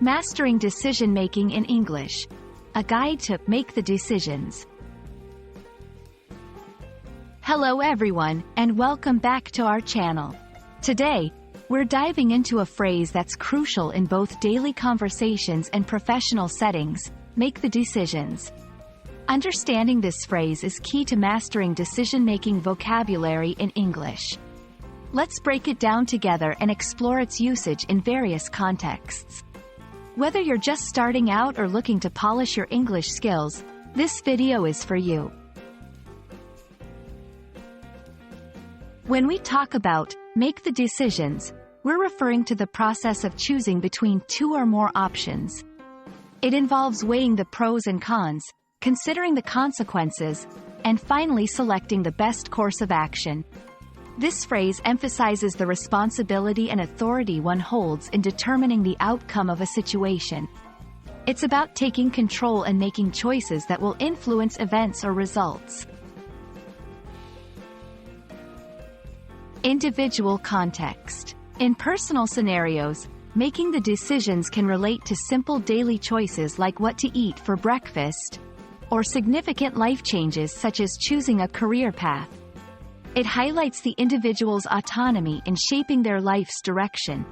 Mastering Decision-Making in English. A guide to make the decisions. Hello everyone, and welcome back to our channel. Today, we're diving into a phrase that's crucial in both daily conversations and professional settings: make the decisions. Understanding this phrase is key to mastering decision-making vocabulary in English. Let's break it down together and explore its usage in various contexts. Whether you're just starting out or looking to polish your English skills, this video is for you. When we talk about make the decisions, we're referring to the process of choosing between two or more options. It involves weighing the pros and cons, considering the consequences, and finally selecting the best course of action. This phrase emphasizes the responsibility and authority one holds in determining the outcome of a situation. It's about taking control and making choices that will influence events or results. Individual context. In personal scenarios, making the decisions can relate to simple daily choices like what to eat for breakfast, or significant life changes such as choosing a career path. It highlights the individual's autonomy in shaping their life's direction.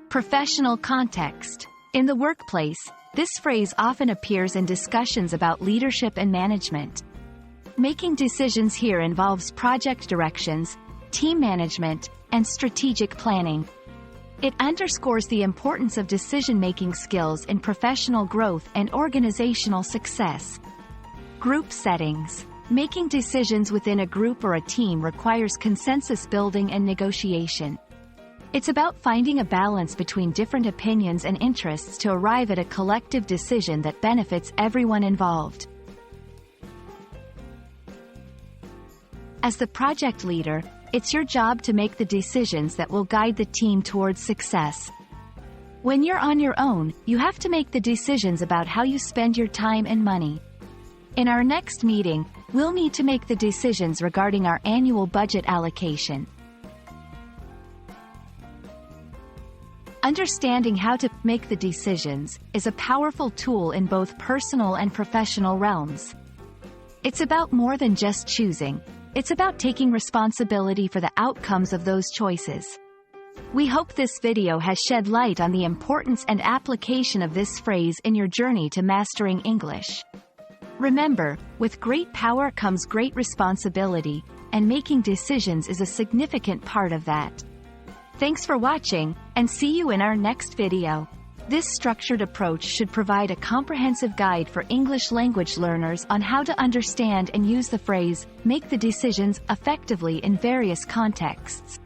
Professional context. In the workplace, this phrase often appears in discussions about leadership and management. Making decisions here involves project directions, team management, and strategic planning. It underscores the importance of decision-making skills in professional growth and organizational success. Group settings. Making decisions within a group or a team requires consensus building and negotiation. It's about finding a balance between different opinions and interests to arrive at a collective decision that benefits everyone involved. As the project leader, it's your job to make the decisions that will guide the team towards success. When you're on your own, you have to make the decisions about how you spend your time and money. In our next meeting, we'll need to make the decisions regarding our annual budget allocation. Understanding how to make the decisions is a powerful tool in both personal and professional realms. It's about more than just choosing. It's about taking responsibility for the outcomes of those choices. We hope this video has shed light on the importance and application of this phrase in your journey to mastering English. Remember, with great power comes great responsibility, and making decisions is a significant part of that. Thanks for watching, and see you in our next video. This structured approach should provide a comprehensive guide for English language learners on how to understand and use the phrase, make the decisions, effectively in various contexts.